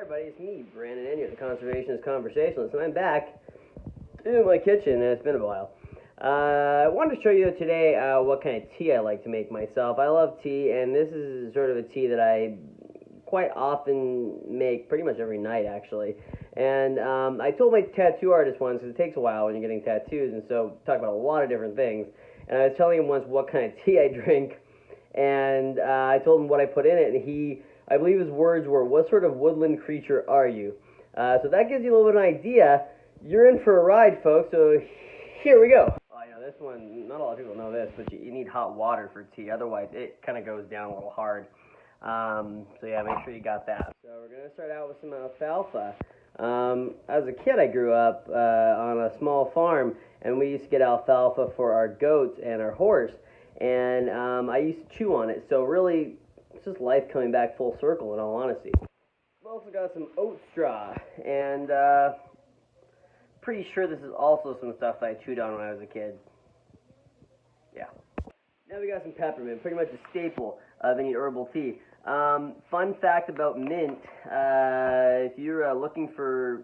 everybody, it's me, Brandon Enya, the Conservationist Conversationalist, and I'm back in my kitchen, and it's been a while. I wanted to show you today what kind of tea I like to make myself. I love tea, and this is sort of a tea that I quite often make pretty much every night, actually. And I told my tattoo artist once, because it takes a while when you're getting tattoos, and so talk about a lot of different things. And I was telling him once what kind of tea I drink, and I told him what I put in it, and I believe his words were, "What sort of woodland creature are you?" So that gives you a little bit of an idea. You're in for a ride, folks, so here we go. Oh, this one, not a lot of people know this, but you need hot water for tea, otherwise it kind of goes down a little hard. So yeah, make sure you got that. So we're going to start out with some alfalfa. As a kid, I grew up on a small farm, and we used to get alfalfa for our goats and our horse, and I used to chew on it, so really, it's just life coming back full circle, in all honesty. We've also got some oat straw, and pretty sure this is also some stuff that I chewed on when I was a kid. Yeah. Now we got some peppermint, pretty much a staple of any herbal tea. Fun fact about mint, if you're looking for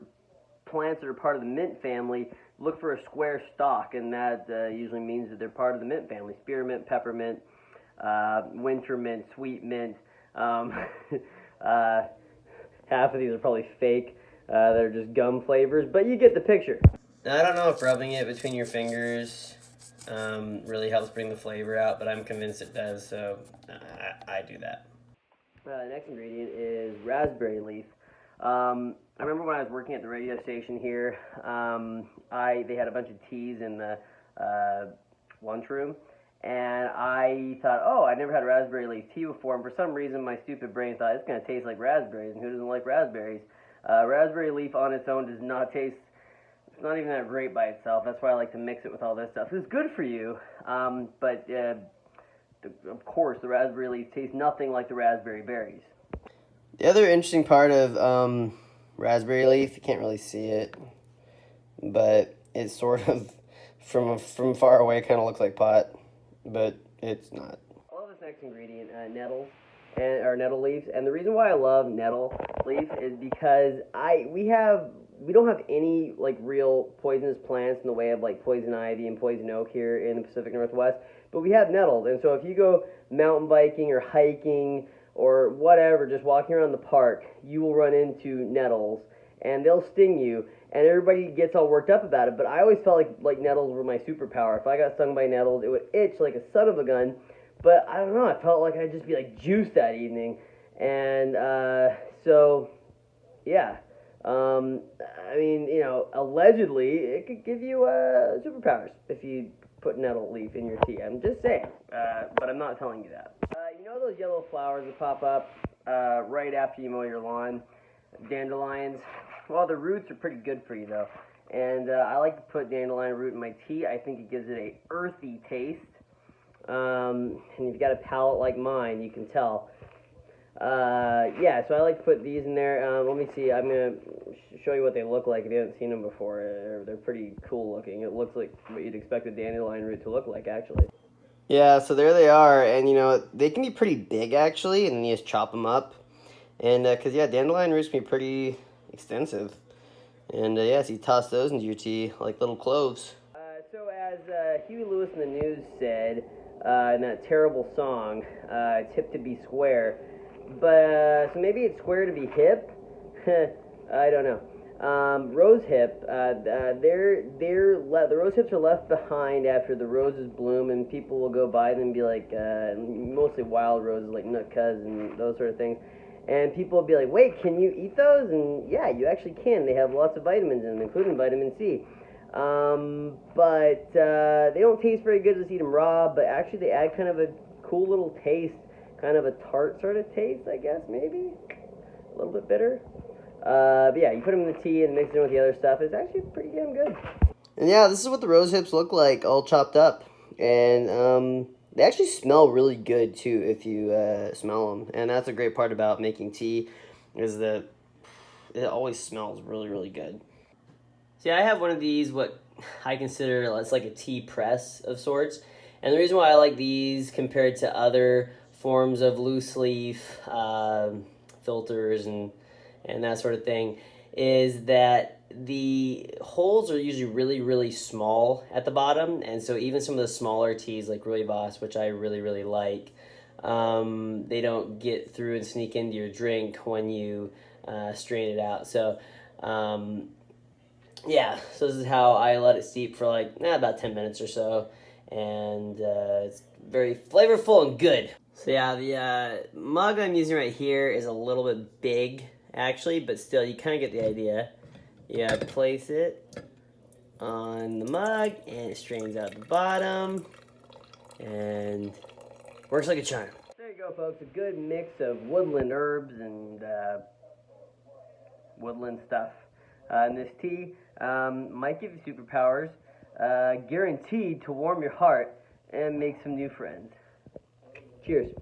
plants that are part of the mint family, look for a square stalk, and that usually means that they're part of the mint family. Spearmint, peppermint, winter mint, sweet mint. Half of these are probably fake. They're just gum flavors, but you get the picture. Now, I don't know if rubbing it between your fingers really helps bring the flavor out, but I'm convinced it does, so I do that. The next ingredient is raspberry leaf. I remember when I was working at the radio station here, they had a bunch of teas in the lunchroom, and I thought, oh, I never had raspberry leaf tea before, and for some reason my stupid brain thought it's going to taste like raspberries, and who doesn't like raspberries? Raspberry leaf on its own does not taste, it's not even that great by itself. That's why I like to mix it with all this stuff. It's good for you, but of course the raspberry leaf tastes nothing like the raspberry berries. The other interesting part of raspberry leaf, you can't really see it, but it's sort of, from far away, kind of looks like pot, but it's not. I love this next ingredient, nettles. Or nettle leaves, and the reason why I love nettle leaf is because we don't have any like real poisonous plants in the way of like poison ivy and poison oak here in the Pacific Northwest, but we have nettles, and so if you go mountain biking or hiking or whatever, just walking around the park, you will run into nettles, and they'll sting you, and everybody gets all worked up about it, but I always felt like nettles were my superpower. If I got stung by nettles, it would itch like a son of a gun. But I don't know, I felt like I'd just be like juiced that evening. And so, yeah. I mean, allegedly, it could give you superpowers if you put nettle leaf in your tea. I'm just saying, but I'm not telling you that. You know those yellow flowers that pop up right after you mow your lawn? Dandelions? Well, the roots are pretty good for you, though. And I like to put dandelion root in my tea. I think it gives it a earthy taste. And you've got a palate like mine, you can tell. Yeah, so I like to put these in there. Let me see, I'm going to show you what they look like if you haven't seen them before. They're pretty cool looking. It looks like what you'd expect a dandelion root to look like, actually. Yeah, so there they are, and they can be pretty big, actually, and you just chop them up. And, because, yeah, dandelion roots can be pretty extensive. And, yeah, so you toss those into your tea like little cloves. So as Huey Lewis in the News said, in that terrible song, it's hip to be square, but so maybe it's square to be hip. I don't know. Rose hip, the rose hips are left behind after the roses bloom, and people will go by them and be like, mostly wild roses like Nootka and those sort of things. And people will be like, wait, can you eat those? And yeah, you actually can. They have lots of vitamins in them, including vitamin C. But they don't taste very good, just eat them raw, but actually they add kind of a cool little taste, kind of a tart sort of taste, I guess, maybe? A little bit bitter. But yeah, you put them in the tea and mix it in with the other stuff. It's actually pretty damn good. And yeah, this is what the rose hips look like, all chopped up. And they actually smell really good, too, if you smell them. And that's a great part about making tea, is that it always smells really, really good. See, I have one of these, what I consider, it's like a tea press of sorts. And the reason why I like these compared to other forms of loose leaf filters and and that sort of thing, is that the holes are usually really, really small at the bottom, and so even some of the smaller teas like Rooibos, which I really, really like, they don't get through and sneak into your drink when you strain it out. So yeah, so this is how I let it steep for like about 10 minutes or so, and it's very flavorful and good. So yeah, the mug I'm using right here is a little bit big actually, but still you kind of get the idea. You place it on the mug and it strains out the bottom and works like a charm. There you go, folks, a good mix of woodland herbs and woodland stuff. And this tea might give you superpowers, guaranteed to warm your heart and make some new friends. Cheers.